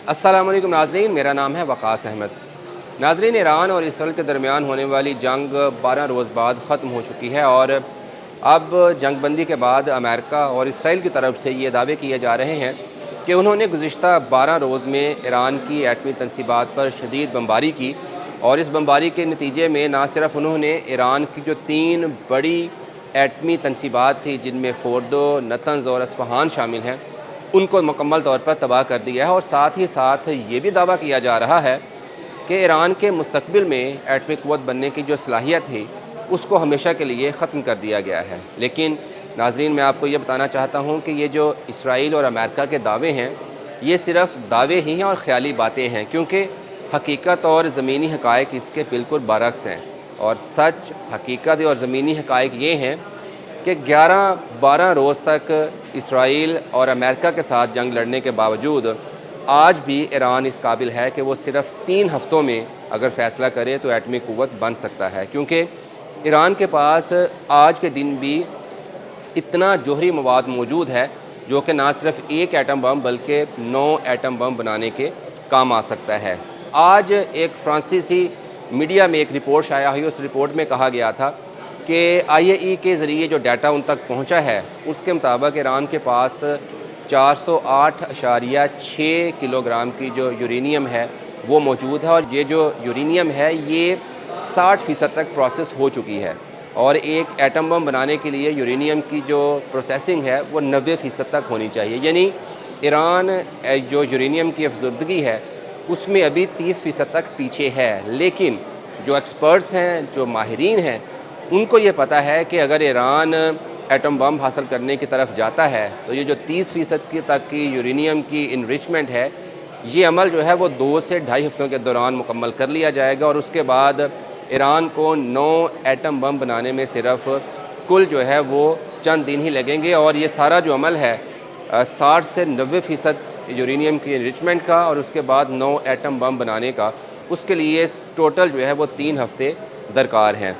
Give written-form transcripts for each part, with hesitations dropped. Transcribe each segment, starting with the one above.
अस्सलाम वालेकुम नाज़रीन, मेरा नाम है वक़ास अहमद। नाज़रीन, ईरान और इसराइल के दरमियान होने वाली जंग 12 रोज़ बाद ख़त्म हो चुकी है और अब जंग बंदी के बाद अमेरिका और इसराइल की तरफ से ये दावे किए जा रहे हैं कि उन्होंने गुज़िश्ता 12 रोज़ में ईरान की एटमी तनसीबात पर शदीद बमबारी की और इस बमबारी के नतीजे में ना सिर्फ उन्होंने ईरान की जो 3 बड़ी एटमी तनसीबात थी, जिनमें फोर्दो, नतंज़ और अस्फ़हान शामिल हैं, उनको मुकम्मल तौर पर तबाह कर दिया है। और साथ ही साथ ये भी दावा किया जा रहा है कि ईरान के मुस्तक़बिल में एटमी क़ुव्वत बनने की जो सलाहियत थी, उसको हमेशा के लिए ख़त्म कर दिया गया है। लेकिन नाज़रीन, मैं आपको ये बताना चाहता हूँ कि ये जो इसराइल और अमेरिका के दावे हैं, ये सिर्फ़ दावे ही हैं और ख़याली बातें हैं, क्योंकि हकीकत और ज़मीनी हक़ाइक़ इसके बिल्कुल बरअक्स हैं। और सच, हकीकत और ज़मीनी हक़ाइक़ ये हैं कि 11-12 रोज़ तक इसराइल और अमेरिका के साथ जंग लड़ने के बावजूद आज भी ईरान इस काबिल है कि वो सिर्फ़ 3 हफ़्तों में अगर फ़ैसला करे तो एटमी क़ुव्वत बन सकता है, क्योंकि ईरान के पास आज के दिन भी इतना जोहरी मवाद मौजूद है जो कि ना सिर्फ 1 एटम बम बल्कि 9 एटम बम बनाने के काम आ सकता है। आज एक फ्रांसीसी मीडिया में एक रिपोर्ट शाया हुई, उस रिपोर्ट में कहा गया था कि IAEA के ज़रिए जो डाटा उन तक पहुंचा है, उसके मुताबिक ईरान के पास 408.6 किलोग्राम की जो यूरेनियम है वो मौजूद है और ये जो यूरेनियम है ये 60% तक प्रोसेस हो चुकी है। और एक एटम बम बनाने के लिए यूरेनियम की जो प्रोसेसिंग है वो 90% तक होनी चाहिए। यानी ईरान जो यूरेनियम की अफसरदगी है उसमें अभी 30% तक पीछे है। लेकिन जो एक्सपर्ट्स हैं, जो माहिरीन हैं, उनको ये पता है कि अगर ईरान एटम बम हासिल करने की तरफ जाता है तो ये जो 30% की तक की यूरेनियम की इनरिचमेंट है, ये अमल जो है वो 2 से ढाई हफ्तों के दौरान मुकम्मल कर लिया जाएगा और उसके बाद ईरान को 9 एटम बम बनाने में सिर्फ कुल जो है वो चंद दिन ही लगेंगे। और ये सारा जो अमल है 60 से 90% यूरेनियम की इनरिचमेंट का और उसके बाद 9 एटम बम बनाने का, उसके लिए टोटल जो है वो 3 हफ्ते दरकार हैं।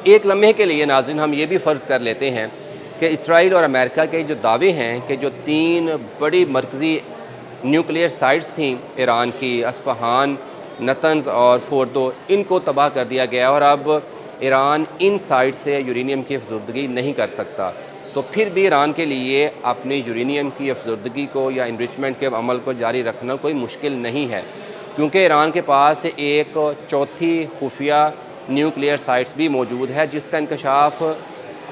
एक लम्हे के लिए नाज़रीन हम ये भी फ़र्ज़ कर लेते हैं कि इसराइल और अमेरिका के जो दावे हैं कि जो 3 बड़ी मरकज़ी न्यूक्लियर साइट्स थीं ईरान की, अस्फ़हान, नतंज़ और फोर्दो, इनको तबाह कर दिया गया और अब ईरान इन साइट से यूरेनियम की अफसरदगी नहीं कर सकता, तो फिर भी ईरान के लिए अपनी यूरेनियम की अफसरदगी को या इनरिचमेंट के अमल को जारी रखना कोई मुश्किल नहीं है, क्योंकि ईरान के पास एक चौथी खुफिया न्यूक्लियर साइट्स भी मौजूद है, जिसका इंकशाफ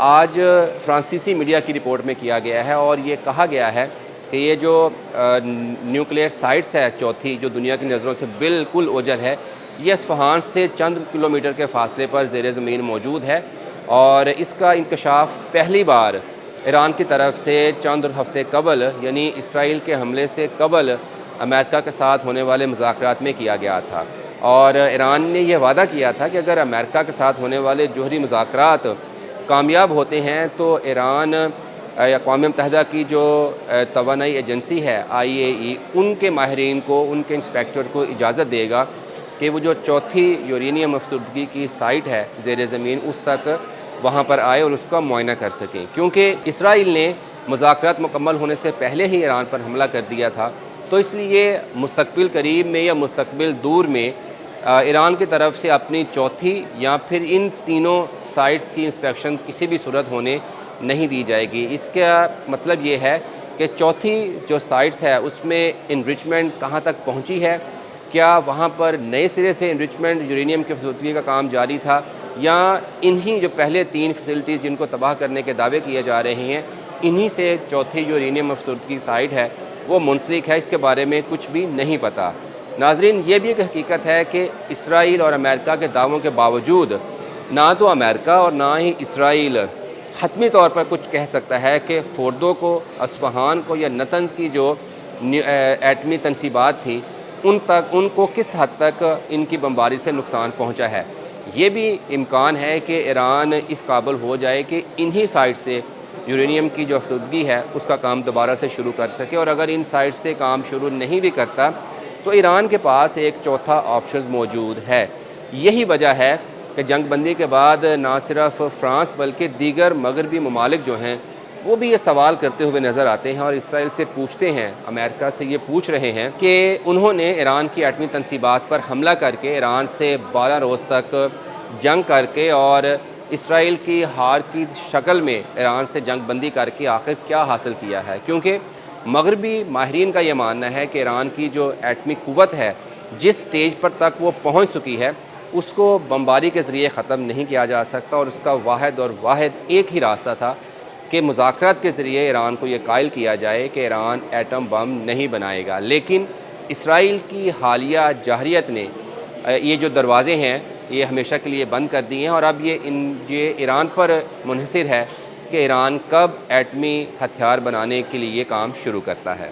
आज फ्रांसीसी मीडिया की रिपोर्ट में किया गया है। और ये कहा गया है कि ये जो न्यूक्लियर साइट्स है चौथी, जो दुनिया की नज़रों से बिल्कुल ओझल है, ये अस्फ़हान से चंद किलोमीटर के फासले पर ज़ेर ज़मीन मौजूद है और इसका इंकशाफ पहली बार ईरान की तरफ से चंद हफ्ते कबल, यानी इसराइल के हमले से कबल, अमेरिका के साथ होने वाले मुज़ाकरात में किया गया था। और ईरान ने यह वादा किया था कि अगर अमेरिका के साथ होने वाले जोहरी मुज़ाकरात कामयाब होते हैं तो ईरान या अक़वाम मुत्तहिदा की जो तवानाई एजेंसी है IAEA, उनके माहिरीन को, उनके इंस्पेक्टर को इजाज़त देगा कि वो जो चौथी यूरेनियम अफसरदगी की साइट है ज़ेर ज़मीन, उस तक वहाँ पर आए और उसका मुआयना कर सकें, क्योंकि इसराइल ने मुज़ाकरात मुकम्मल होने से पहले ही ईरान पर हमला कर दिया था। तो इसलिए मुस्तक़बिल करीब में या मुस्तक़बिल दूर में ईरान की तरफ से अपनी चौथी या फिर इन तीनों साइट्स की इंस्पेक्शन किसी भी सूरत होने नहीं दी जाएगी। इसका मतलब ये है कि चौथी जो साइट्स है उसमें इनरिचमेंट कहाँ तक पहुँची है, क्या वहाँ पर नए सिरे से इनरिचमेंट यूरेनियम की फैसिलिटी का काम जारी था, या इन्हीं जो पहले 3 फैसिलिटीज़ जिनको तबाह करने के दावे किए जा रहे हैं, इन्हीं से चौथी यूरेनियम अफसरदगी साइट है वो मुंसलिक है, इसके बारे में कुछ भी नहीं पता। नाज़रीन, ये भी एक हकीकत है कि इसराइल और अमेरिका के दावों के बावजूद ना तो अमेरिका और ना ही इसराइल हतमी तौर पर कुछ कह सकता है कि फोर्दो को, अस्फ़हान को या नतंज़ की जो एटमी तनसीबात थी उनको किस हद तक इनकी बमबारी से नुकसान पहुँचा है। ये भी इम्कान है कि ईरान इस काबिल हो जाए कि इन्हीं साइट से यूरेनियम की जो अफसरदगी है उसका काम दोबारा से शुरू कर सके। और अगर इन साइट से काम शुरू नहीं भी करता तो ईरान के पास एक चौथा ऑप्शन मौजूद है। यही वजह है कि जंग बंदी के बाद ना सिर्फ फ़्रांस बल्कि दीगर मगरबी ममालिक जो हैं وہ بھی یہ سوال کرتے ہوئے نظر آتے ہیں اور اسرائیل سے پوچھتے ہیں، امریکہ سے یہ پوچھ رہے ہیں کہ انہوں نے ایران کی ایٹمی تنصیبات پر حملہ کر کے ایران سے 12 روز تک جنگ کر کے اور اسرائیل کی ہار کی شکل میں ایران سے جنگ بندی کر کے آخر کیا حاصل کیا ہے، کیونکہ مغربی ماہرین کا یہ ماننا ہے کہ ایران کی جو ایٹمی قوت ہے جس سٹیج پر تک وہ پہنچ چکی ہے اس کو بمباری کے ذریعے ختم نہیں کیا جا سکتا، اور اس کا واحد ایک ہی راستہ تھا کہ مذاکرات کے ذریعے ایران کو یہ قائل کیا جائے کہ ایران ایٹم بم نہیں بنائے گا۔ لیکن اسرائیل کی حالیہ جارحیت نے یہ جو دروازے ہیں یہ ہمیشہ کے لیے بند کر دیے ہیں، اور اب یہ ایران پر منحصر ہے کہ ایران کب ایٹمی ہتھیار بنانے کے لیے یہ کام شروع کرتا ہے۔